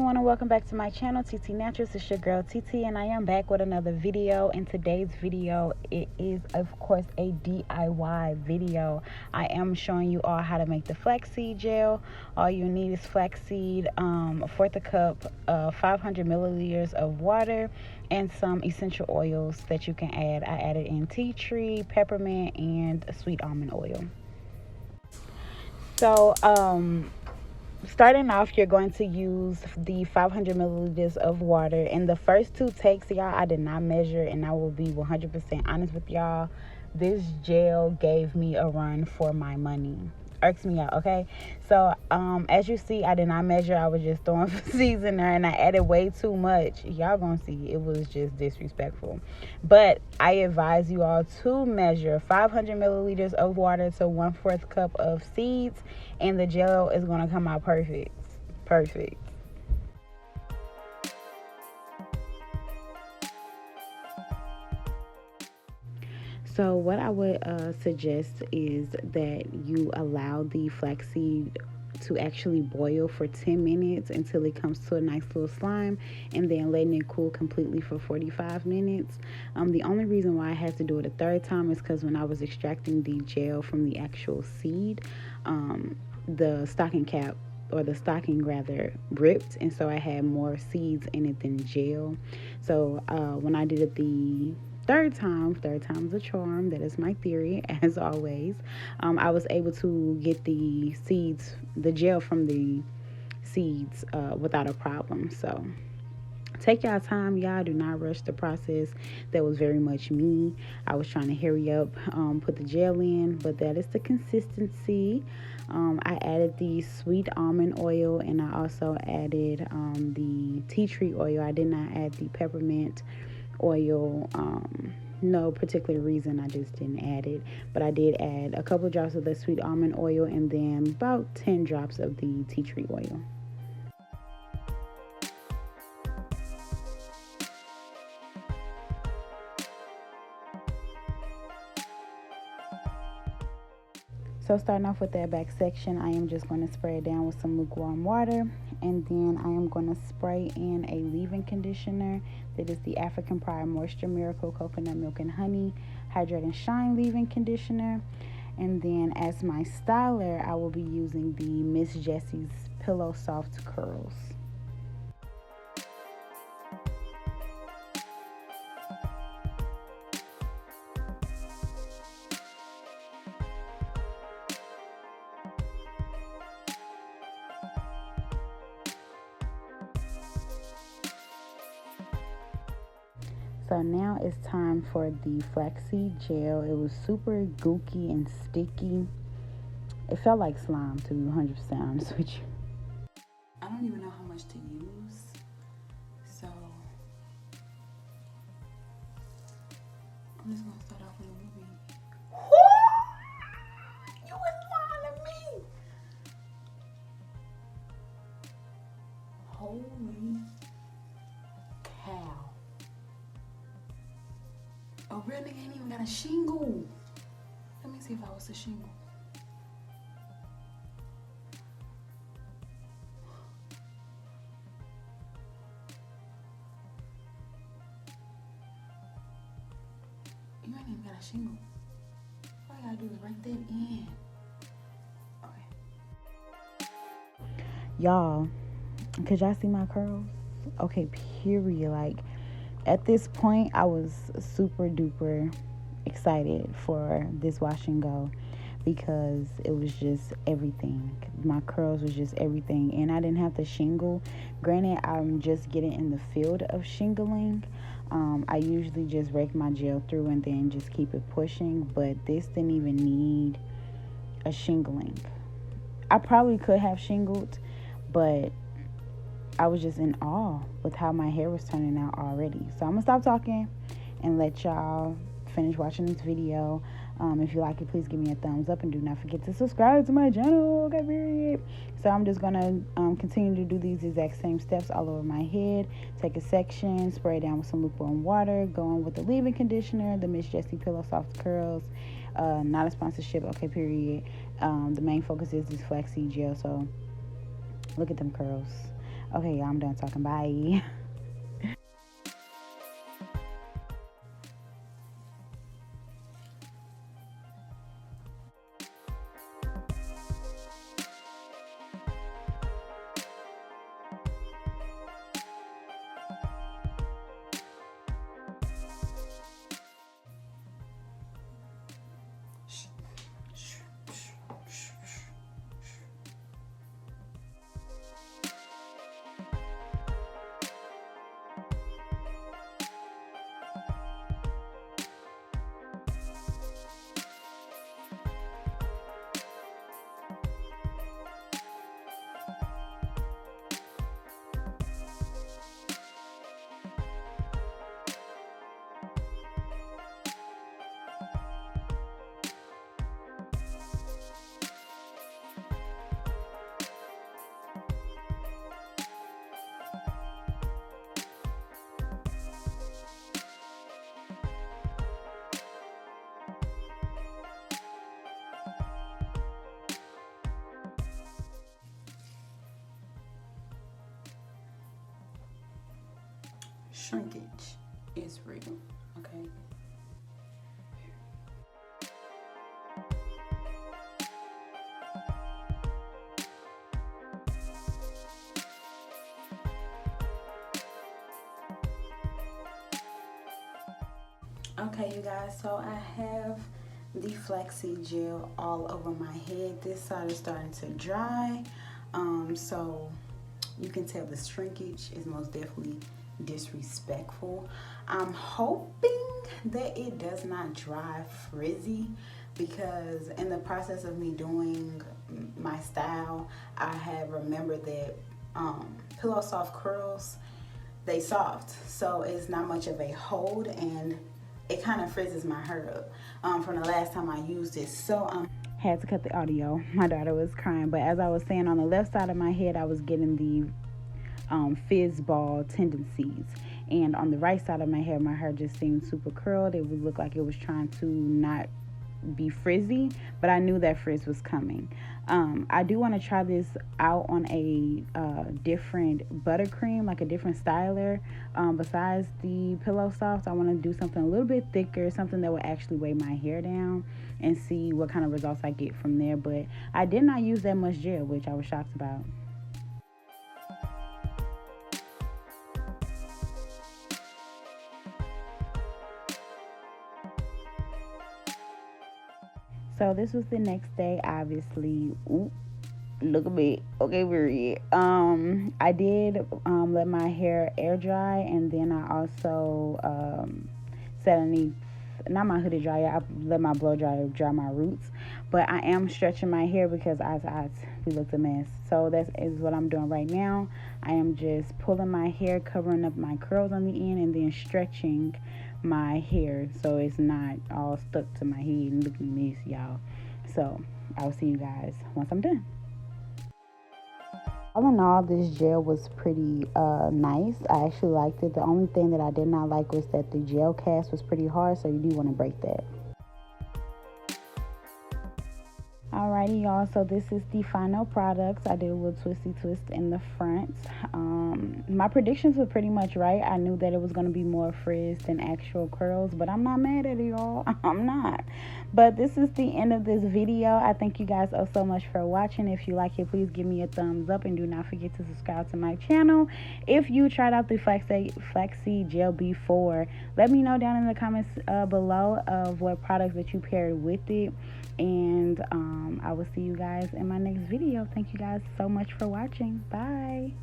everyone, and welcome back to my channel, Tete Naturals. It's your girl Tete, and I am back with another video. In today's video, it is of course a DIY video. I am showing you all how to make the flaxseed gel. All you need is flaxseed, a fourth a cup, 500 milliliters of water, and some essential oils that you can add. I added in tea tree, peppermint, and sweet almond oil. So starting off, you're going to use the 500 milliliters of water. In the first two takes, y'all, I did not measure, and I will be 100% honest with y'all. This gel gave me a run for my money. Irks me out, okay? So as you see, I did not measure. I was just throwing seeds in there, and I added way too much. Y'all gonna see it was just disrespectful. But I advise you all to measure 500 milliliters of water to 1/4 cup of seeds, and the gel is gonna come out perfect. So what I would suggest is that you allow the flaxseed to actually boil for 10 minutes until it comes to a nice little slime, and then letting it cool completely for 45 minutes. The only reason why I had to do it a third time is because when I was extracting the gel from the actual seed, the stocking cap, or the stocking rather, ripped, and so I had more seeds in it than gel. So when I did it the third time's a charm. That is my theory, as always. I was able to get the gel from the seeds without a problem. So take y'all time, y'all. Do not rush the process. That was very much me. I was trying to hurry up, put the gel in, but that is the consistency. I added the sweet almond oil, and I also added the tea tree oil. I did not add the peppermint oil. No particular reason, I just didn't add it, but I did add a couple drops of the sweet almond oil, and then about 10 drops of the tea tree oil. So starting off with that back section, I am just going to spray it down with some lukewarm water, and then I am going to spray in a leave-in conditioner. That is the African Pride Moisture Miracle Coconut Milk and Honey Hydrate and Shine leave-in conditioner. And then as my styler, I will be using the Miss Jessie's Pillow Soft Curls. So now it's time for the flaxseed gel. It was super gooky and sticky. It felt like slime, to be 100% honest with you. I don't even know how much to use, so I'm just gonna start off with a little bit. You was lying to me. Holy cow. A real nigga ain't even got a shingle. Let me see if I was a shingle. You ain't even got a shingle. All you gotta do is write that in. Okay. Y'all, could y'all see my curls? Okay, period. Like, at this point, I was super duper excited for this wash and go, because it was just everything. My curls was just everything, and I didn't have to shingle. Granted, I'm just getting in the field of shingling. I usually just rake my gel through and then just keep it pushing, but this didn't even need a shingling. I probably could have shingled, but I was just in awe with how my hair was turning out already. So I'm gonna stop talking and let y'all finish watching this video. If you like it, please give me a thumbs up, and do not forget to subscribe to my channel. Okay, period. So I'm just gonna continue to do these exact same steps all over my head. Take a section, spray it down with some lukewarm water, go in with the leave-in conditioner, the Miss Jessie Pillow Soft Curls. Not a sponsorship, okay, period. The main focus is this flaxseed gel, so look at them curls. Okay, y'all, I'm done talking. Bye. Shrinkage is real, okay? Okay, you guys, so I have the flaxseed gel all over my head. This side is starting to dry, so you can tell the shrinkage is most definitely disrespectful. I'm hoping that it does not dry frizzy, because in the process of me doing my style, I have remembered that pillow soft curls, they soft, so it's not much of a hold, and it kind of frizzes my hair up from the last time I used it. So Had to cut the audio. My daughter was crying, but as I was saying, on the left side of my head, I was getting the fizz ball tendencies, and on the right side of my hair just seemed super curled. It would look like it was trying to not be frizzy, but I knew that frizz was coming. I do want to try this out on a different buttercream, like a different styler. Besides the pillow soft, I want to do something a little bit thicker, something that will actually weigh my hair down, and see what kind of results I get from there. But I did not use that much gel, which I was shocked about. So this was the next day, obviously. Ooh, look a bit. Okay, period. I did let my hair air dry, and then I also set underneath, not my hooded dryer. I let my blow dryer dry my roots, but I am stretching my hair because we looked a mess. So that is what I'm doing right now. I am just pulling my hair, covering up my curls on the end, and then stretching my hair so it's not all stuck to my head and looking a mess, y'all. So I'll see you guys once I'm done. All in all, this gel was pretty nice. I actually liked it. The only thing that I did not like was that the gel cast was pretty hard, so you do want to break that. Alrighty, y'all, so this is the final products. I did a little twisty twist in the front. My predictions were pretty much right. I knew that it was going to be more frizz than actual curls, but I'm not mad at it, y'all. I'm not. But this is the end of this video. I thank you guys so much for watching. If you like it, please give me a thumbs up, and do not forget to subscribe to my channel. If you tried out the flaxseed gel before, let me know down in the comments below of what products that you paired with it. And I will see you guys in my next video. Thank you guys so much for watching. Bye.